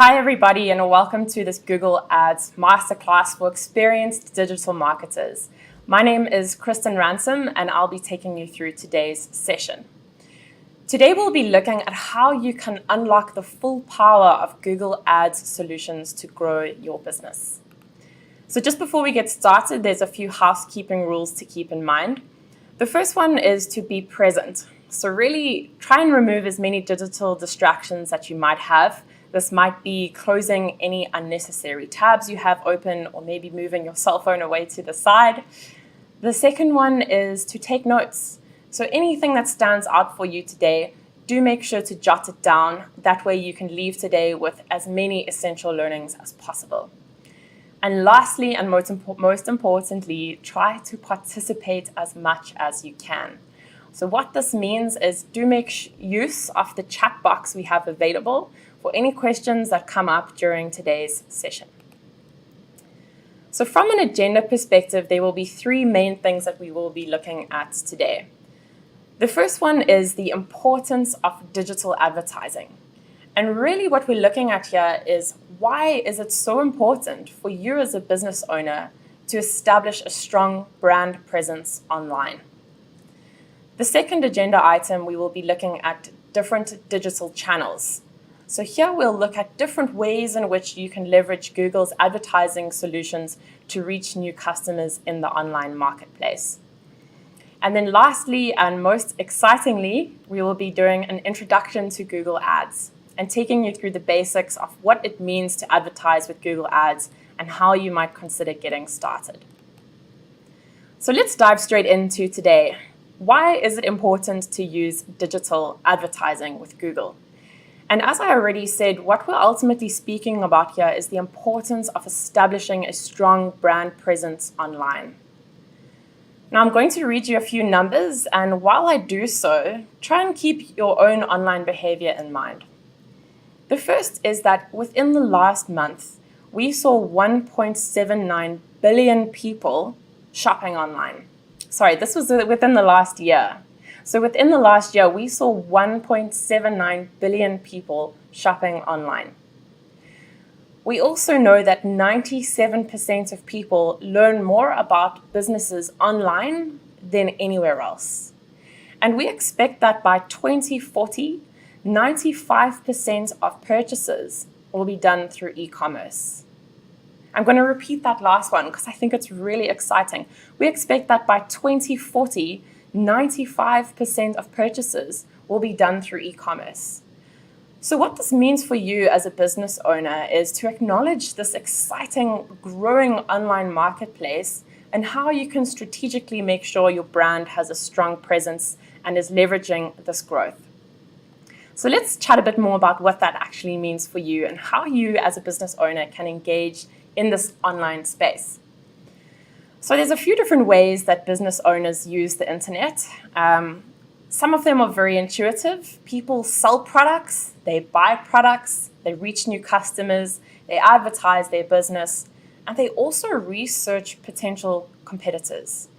Hi everybody, and welcome to this Google Ads Masterclass for experienced digital marketers. My name is Kristen Ransom and I'll be taking you through today's session. Today we'll be looking at how you can unlock the full power of Google Ads solutions to grow your business. So just before we get started, there's a few housekeeping rules to keep in mind. The first one is to be present. So really try and remove as many digital distractions that you might have. This might be closing any unnecessary tabs you have open or maybe moving your cell phone away to the side. The second one is to take notes. So anything that stands out for you today, do make sure to jot it down. That way you can leave today with as many essential learnings as possible. And lastly, and most importantly, try to participate as much as you can. So what this means is do make use of the chat box we have available for any questions that come up during today's session. So from an agenda perspective, there will be three main things that we will be looking at today. The first one is the importance of digital advertising. And really what we're looking at here is why is it so important for you as a business owner to establish a strong brand presence online? The second agenda item, we will be looking at different digital channels. So here we'll look at different ways in which you can leverage Google's advertising solutions to reach new customers in the online marketplace. And then lastly, and most excitingly, we will be doing an introduction to Google Ads and taking you through the basics of what it means to advertise with Google Ads and how you might consider getting started. So let's dive straight into today. Why is it important to use digital advertising with Google? And as I already said, what we're ultimately speaking about here is the importance of establishing a strong brand presence online. Now I'm going to read you a few numbers, and while I do so, try and keep your own online behavior in mind. The first is that within the last month, we saw 1.79 billion people shopping online. Sorry, this was within the last year. So within the last year, we saw 1.79 billion people shopping online. We also know that 97% of people learn more about businesses online than anywhere else. And we expect that by 2040, 95% of purchases will be done through e-commerce. I'm going to repeat that last one because I think it's really exciting. We expect that by 2040, 95% of purchases will be done through e-commerce. So what this means for you as a business owner is to acknowledge this exciting, growing online marketplace and how you can strategically make sure your brand has a strong presence and is leveraging this growth. So let's chat a bit more about what that actually means for you and how you as a business owner can engage in this online space. So there's a few different ways that business owners use the internet. Some of them are very intuitive. People sell products, they buy products, they reach new customers, they advertise their business, and they also research potential competitors.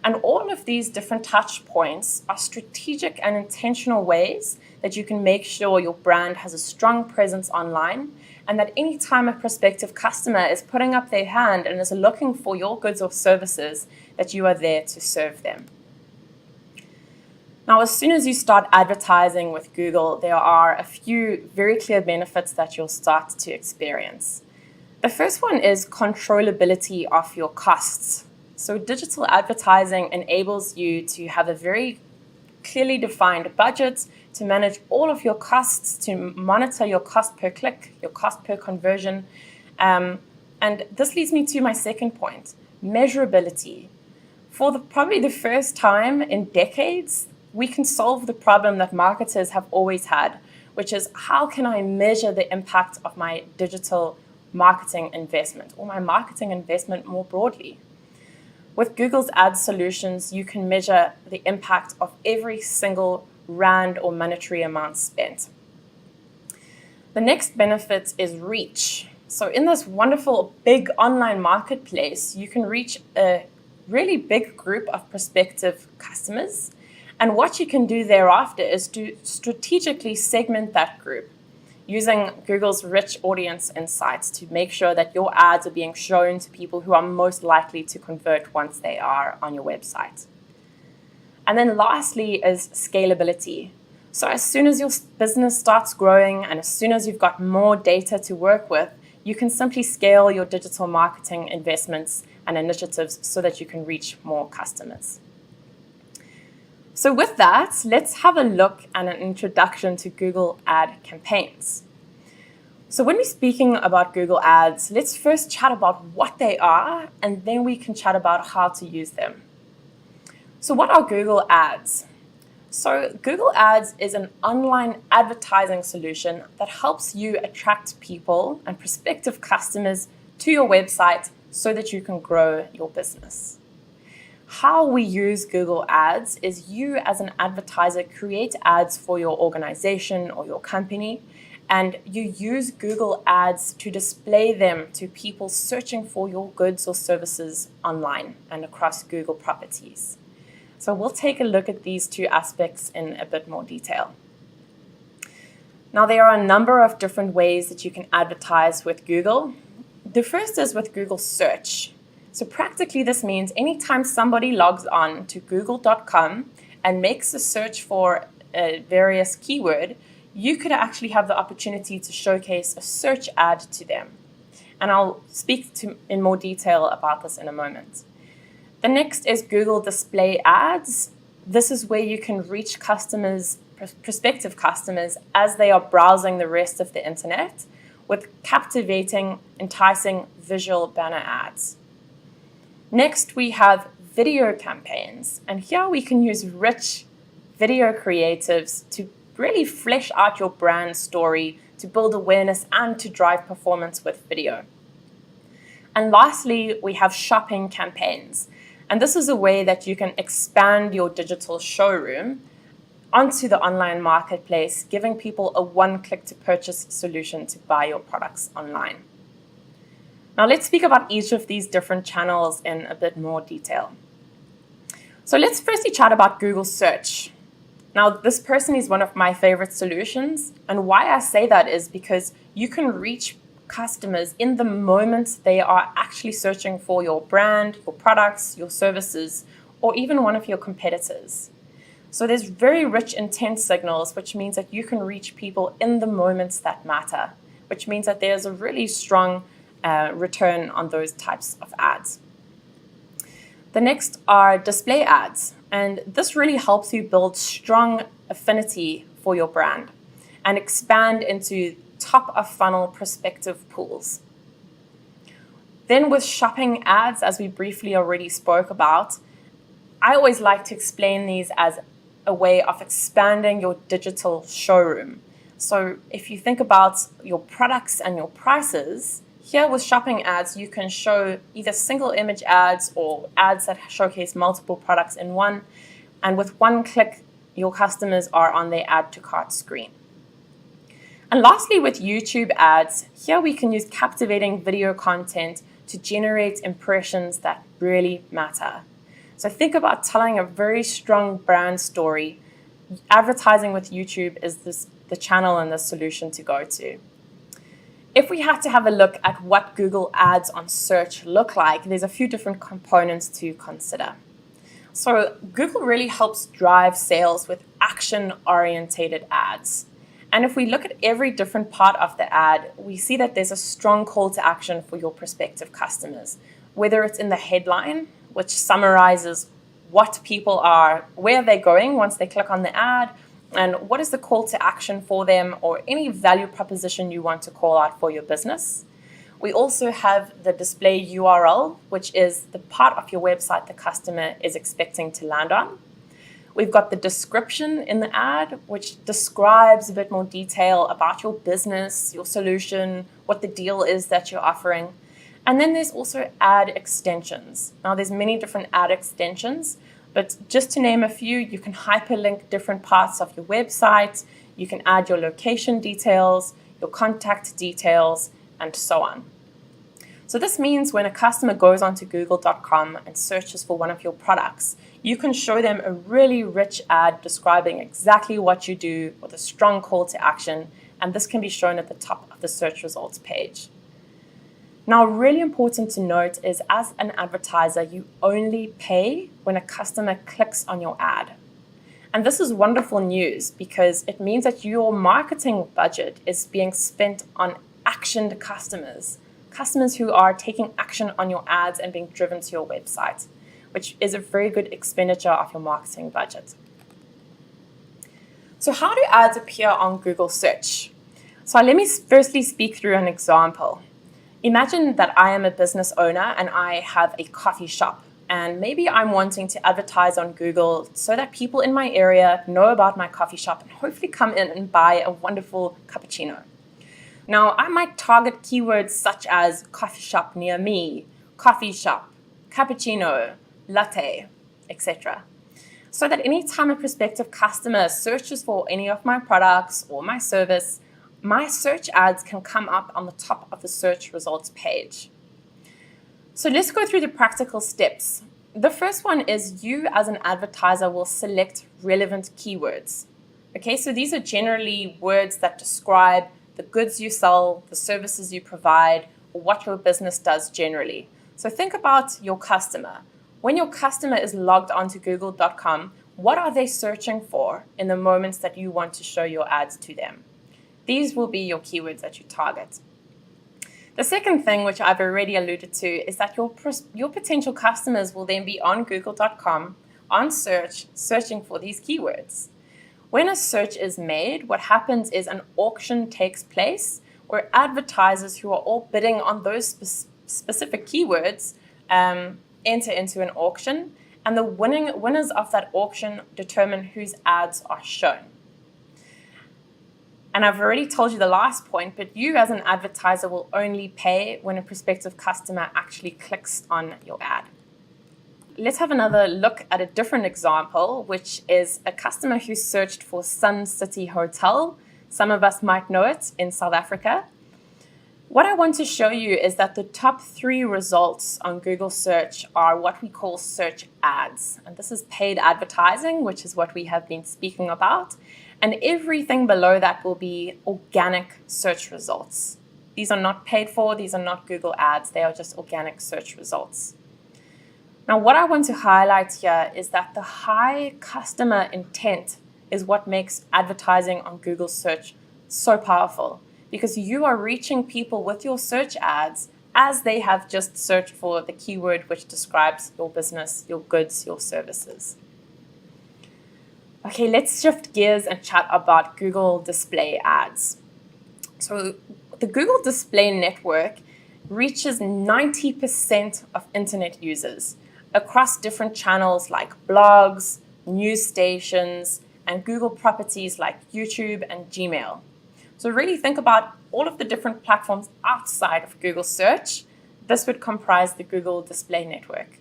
And all of these different touch points are strategic and intentional ways that you can make sure your brand has a strong presence online, and that any time a prospective customer is putting up their hand and is looking for your goods or services, that you are there to serve them. Now, as soon as you start advertising with Google, there are a few very clear benefits that you'll start to experience. The first one is controllability of your costs. So digital advertising enables you to have a very clearly defined budget, to manage all of your costs, to monitor your cost per click, your cost per conversion. And this leads me to my second point, measurability. For probably the first time in decades, we can solve the problem that marketers have always had, which is how can I measure the impact of my digital marketing investment or my marketing investment more broadly? With Google's ad solutions, you can measure the impact of every single rand or monetary amount spent. The next benefit is reach. So in this wonderful big online marketplace, you can reach a really big group of prospective customers. And what you can do thereafter is to strategically segment that group. using Google's rich audience insights to make sure that your ads are being shown to people who are most likely to convert once they are on your website. And then lastly is scalability. So as soon as your business starts growing and as soon as you've got more data to work with, you can simply scale your digital marketing investments and initiatives so that you can reach more customers. So with that, let's have a look and an introduction to Google ad campaigns. So when we're speaking about Google Ads, let's first chat about what they are, and then we can chat about how to use them. So what are Google Ads? So Google Ads is an online advertising solution that helps you attract people and prospective customers to your website so that you can grow your business. How we use Google Ads is you as an advertiser create ads for your organization or your company, and you use Google Ads to display them to people searching for your goods or services online and across Google properties. So we'll take a look at these two aspects in a bit more detail. Now, there are a number of different ways that you can advertise with Google. The first is with Google Search. So practically this means anytime somebody logs on to google.com and makes a search for a various keyword, you could actually have the opportunity to showcase a search ad to them. And I'll speak in more detail about this in a moment. The next is Google Display Ads. This is where you can reach customers, prospective customers, as they are browsing the rest of the internet with captivating, enticing visual banner ads. Next, we have video campaigns. And here we can use rich video creatives to really flesh out your brand story, to build awareness and to drive performance with video. And lastly, we have shopping campaigns. And this is a way that you can expand your digital showroom onto the online marketplace, giving people a one-click-to-purchase solution to buy your products online. Now let's speak about each of these different channels in a bit more detail. So let's firstly chat about Google Search. Now this personally is one of my favorite solutions, and why I say that is because you can reach customers in the moment they are actually searching for your brand, your products, your services, or even one of your competitors. So there's very rich intent signals, which means that you can reach people in the moments that matter, which means that there's a really strong return on those types of ads. The next are display ads, and this really helps you build strong affinity for your brand and expand into top of funnel prospective pools. Then with shopping ads, as we briefly already spoke about, I always like to explain these as a way of expanding your digital showroom. So if you think about your products and your prices, here with shopping ads, you can show either single image ads or ads that showcase multiple products in one. And with one click, your customers are on their add to cart screen. And lastly, with YouTube ads, here we can use captivating video content to generate impressions that really matter. So think about telling a very strong brand story. Advertising with YouTube is the channel and the solution to go to. If we had to have a look at what Google Ads on search look like, there's a few different components to consider. So Google really helps drive sales with action-orientated ads. And if we look at every different part of the ad, we see that there's a strong call to action for your prospective customers, whether it's in the headline, which summarizes what people are, where they're going once they click on the ad, and what is the call to action for them, or any value proposition you want to call out for your business. We also have the display URL, which is the part of your website the customer is expecting to land on. We've got the description in the ad, which describes a bit more detail about your business, your solution, what the deal is that you're offering. And then there's also ad extensions. Now, there's many different ad extensions, but just to name a few, you can hyperlink different parts of your website. You can add your location details, your contact details, and so on. So this means when a customer goes onto google.com and searches for one of your products, you can show them a really rich ad describing exactly what you do with a strong call to action and this can be shown at the top of the search results page. Now, really important to note is as an advertiser, you only pay when a customer clicks on your ad. And this is wonderful news because it means that your marketing budget is being spent on actioned customers, customers who are taking action on your ads and being driven to your website, which is a very good expenditure of your marketing budget. So how do ads appear on Google search? So let me firstly speak through an example. Imagine that I am a business owner and I have a coffee shop, and maybe I'm wanting to advertise on Google so that people in my area know about my coffee shop and hopefully come in and buy a wonderful cappuccino. Now, I might target keywords such as coffee shop near me, coffee shop, cappuccino, latte, etc. So that anytime a prospective customer searches for any of my products or my service, my search ads can come up on the top of the search results page. So let's go through the practical steps. The first one is you as an advertiser will select relevant keywords. Okay, so these are generally words that describe the goods you sell, the services you provide, or what your business does generally. So think about your customer. When your customer is logged onto google.com, what are they searching for in the moments that you want to show your ads to them? These will be your keywords that you target. The second thing, which I've already alluded to, is that your potential customers will then be on google.com on search, searching for these keywords. When a search is made, what happens is an auction takes place where advertisers who are all bidding on those specific keywords enter into an auction, and the winners of that auction determine whose ads are shown. And I've already told you the last point, but you as an advertiser will only pay when a prospective customer actually clicks on your ad. Let's have another look at a different example, which is a customer who searched for Sun City Hotel. Some of us might know it in South Africa. What I want to show you is that the top 3 results on Google search are what we call search ads. And this is paid advertising, which is what we have been speaking about. And everything below that will be organic search results. These are not paid for, these are not Google ads, they are just organic search results. Now, what I want to highlight here is that the high customer intent is what makes advertising on Google search so powerful, because you are reaching people with your search ads as they have just searched for the keyword which describes your business, your goods, your services. Okay, let's shift gears and chat about Google display ads. So the Google display network reaches 90% of internet users across different channels like blogs, news stations, and Google properties like YouTube and Gmail. So really think about all of the different platforms outside of Google search. This would comprise the Google display network.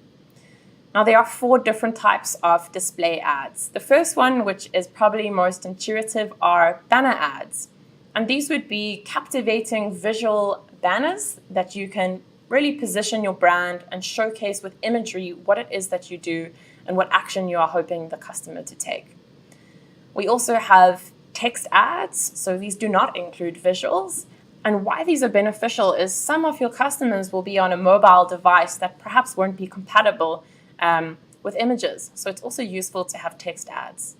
Now, there are 4 different types of display ads. The first one, which is probably most intuitive, are banner ads. And these would be captivating visual banners that you can really position your brand and showcase with imagery what it is that you do and what action you are hoping the customer to take. We also have text ads, so these do not include visuals. And why these are beneficial is some of your customers will be on a mobile device that perhaps won't be compatible with images. So it's also useful to have text ads.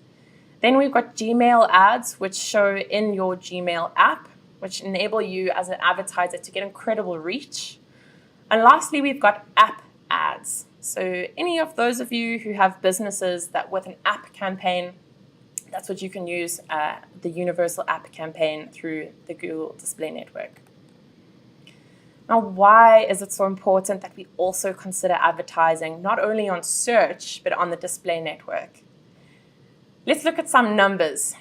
Then we've got Gmail ads, which show in your Gmail app, which enable you as an advertiser to get incredible reach. And lastly, we've got app ads. So any of those of you who have businesses that with an app campaign, that's what you can use the universal app campaign through the Google Display Network. Now, why is it so important that we also consider advertising not only on search, but on the display network? Let's look at some numbers.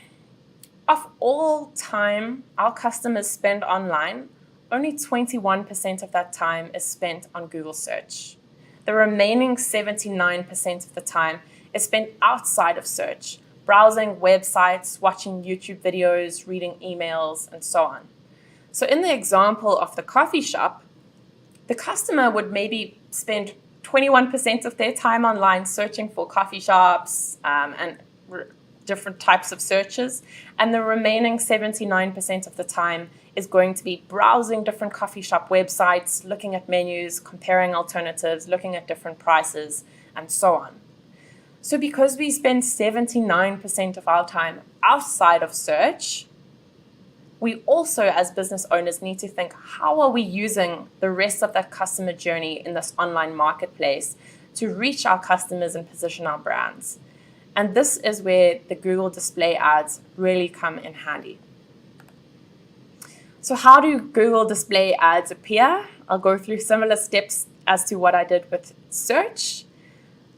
Of all time our customers spend online, only 21% of that time is spent on Google search. The remaining 79% of the time is spent outside of search, browsing websites, watching YouTube videos, reading emails, and so on. So in the example of the coffee shop, the customer would maybe spend 21% of their time online searching for coffee shops and different types of searches, and the remaining 79% of the time is going to be browsing different coffee shop websites, looking at menus, comparing alternatives, looking at different prices, and so on. So because we spend 79% of our time outside of search, we also, as business owners, need to think, how are we using the rest of that customer journey in this online marketplace to reach our customers and position our brands? And this is where the Google display ads really come in handy. So how do Google display ads appear? I'll go through similar steps as to what I did with search.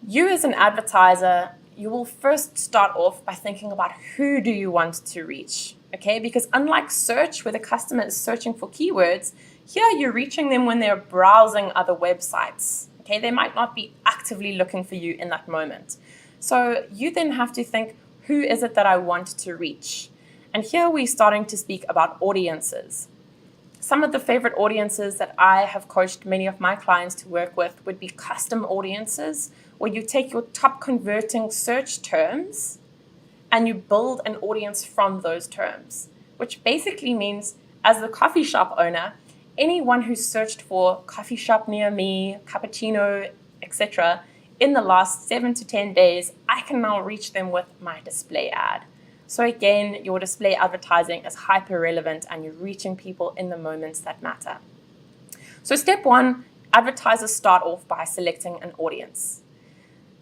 You as an advertiser, you will first start off by thinking about who do you want to reach, okay? Because unlike search, where the customer is searching for keywords, here you're reaching them when they're browsing other websites, okay? They might not be actively looking for you in that moment. So you then have to think, who is it that I want to reach? And here we're starting to speak about audiences. Some of the favorite audiences that I have coached many of my clients to work with would be custom audiences, where you take your top converting search terms and you build an audience from those terms, which basically means, as the coffee shop owner, anyone who searched for coffee shop near me, cappuccino, etc., in the last 7 to 10 days, I can now reach them with my display ad. So again, your display advertising is hyper relevant and you're reaching people in the moments that matter. So step 1, advertisers start off by selecting an audience.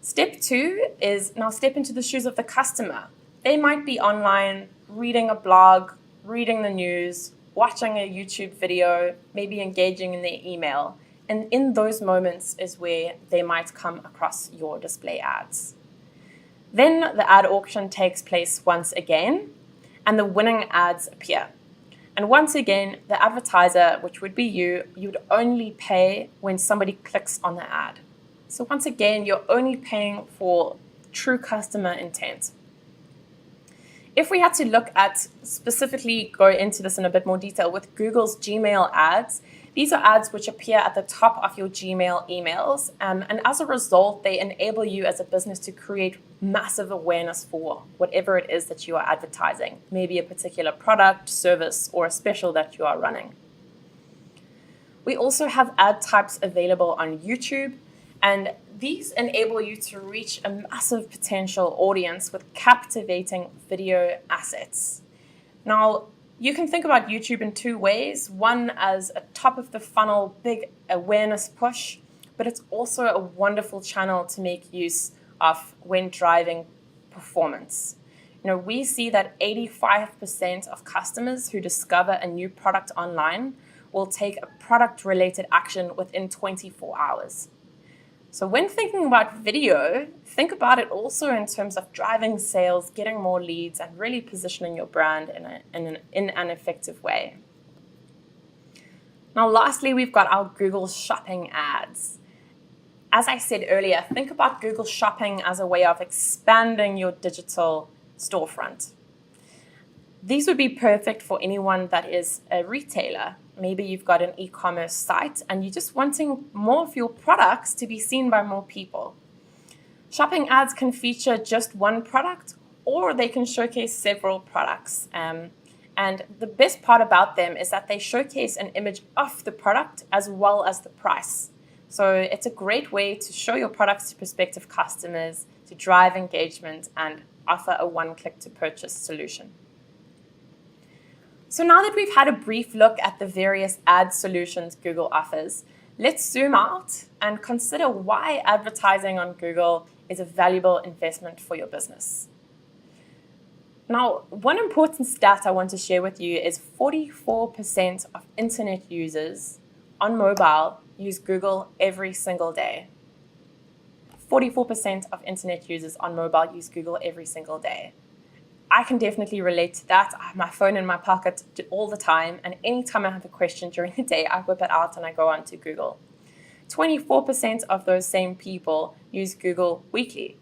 Step 2 is now step into the shoes of the customer. They might be online, reading a blog, reading the news, watching a YouTube video, maybe engaging in their email. And in those moments is where they might come across your display ads. Then the ad auction takes place once again, and the winning ads appear. And once again, the advertiser, which would be you, you'd only pay when somebody clicks on the ad. So once again, you're only paying for true customer intent. If we had to look at, specifically go into this in a bit more detail, with Google's Gmail ads, these are ads which appear at the top of your Gmail emails, and as a result, they enable you as a business to create massive awareness for whatever it is that you are advertising, maybe a particular product, service, or a special that you are running. We also have ad types available on YouTube, and these enable you to reach a massive potential audience with captivating video assets. Now, you can think about YouTube in 2 ways. One as a top of the funnel, big awareness push, but it's also a wonderful channel to make use of when driving performance. We see that 85% of customers who discover a new product online will take a product-related action within 24 hours. So when thinking about video, think about it also in terms of driving sales, getting more leads, and really positioning your brand in an effective way. Now, lastly, we've got our Google Shopping ads. As I said earlier, think about Google Shopping as a way of expanding your digital storefront. These would be perfect for anyone that is a retailer. Maybe you've got an e-commerce site and you're just wanting more of your products to be seen by more people. Shopping ads can feature just one product, or they can showcase several products. And the best part about them is that they showcase an image of the product as well as the price. So it's a great way to show your products to prospective customers, to drive engagement, and offer a one-click-to-purchase solution. So now that we've had a brief look at the various ad solutions Google offers, let's zoom out and consider why advertising on Google is a valuable investment for your business. Now, one important stat I want to share with you is 44% of internet users on mobile use Google every single day. 44% of internet users on mobile use Google every single day. I can definitely relate to that. I have my phone in my pocket all the time, and anytime I have a question during the day, I whip it out and I go on to Google. 24% of those same people use Google weekly.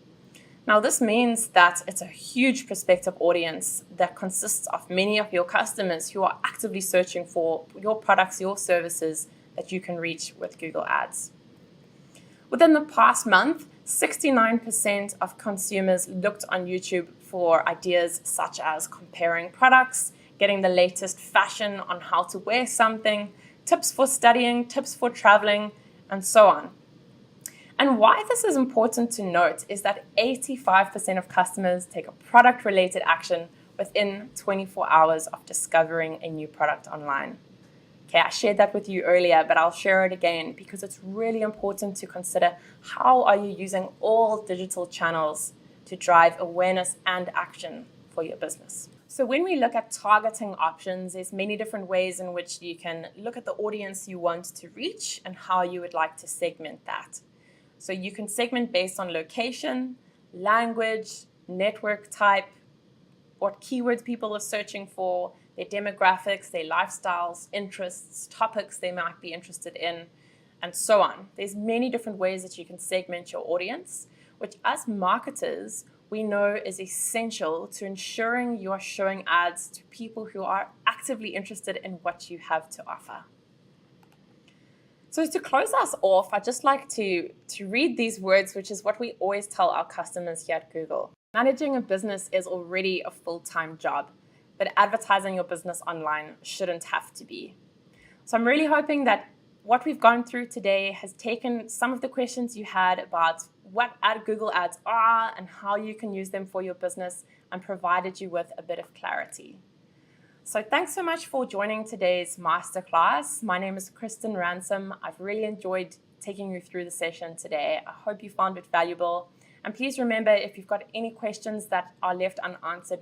Now, this means that it's a huge prospective audience that consists of many of your customers who are actively searching for your products, your services that you can reach with Google Ads. Within the past month, 69% of consumers looked on YouTube for ideas such as comparing products, getting the latest fashion on how to wear something, tips for studying, tips for traveling, and so on. And why this is important to note is that 85% of customers take a product-related action within 24 hours of discovering a new product online. Okay, I shared that with you earlier, but I'll share it again because it's really important to consider how are you using all digital channels to drive awareness and action for your business. So when we look at targeting options, there's many different ways in which you can look at the audience you want to reach and how you would like to segment that. So you can segment based on location, language, network type, what keywords people are searching for, their demographics, their lifestyles, interests, topics they might be interested in, and so on. There's many different ways that you can segment your audience, which as marketers, we know is essential to ensuring you are showing ads to people who are actively interested in what you have to offer. So to close us off, I'd just like to read these words, which is what we always tell our customers here at Google. Managing a business is already a full-time job, but advertising your business online shouldn't have to be. So I'm really hoping that what we've gone through today has taken some of the questions you had about what Google Ads are and how you can use them for your business and provided you with a bit of clarity. So thanks so much for joining today's masterclass. My name is Kristen Ransom. I've really enjoyed taking you through the session today. I hope you found it valuable. And please remember, if you've got any questions that are left unanswered,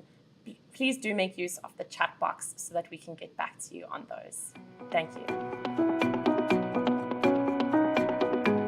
please do make use of the chat box so that we can get back to you on those. Thank you.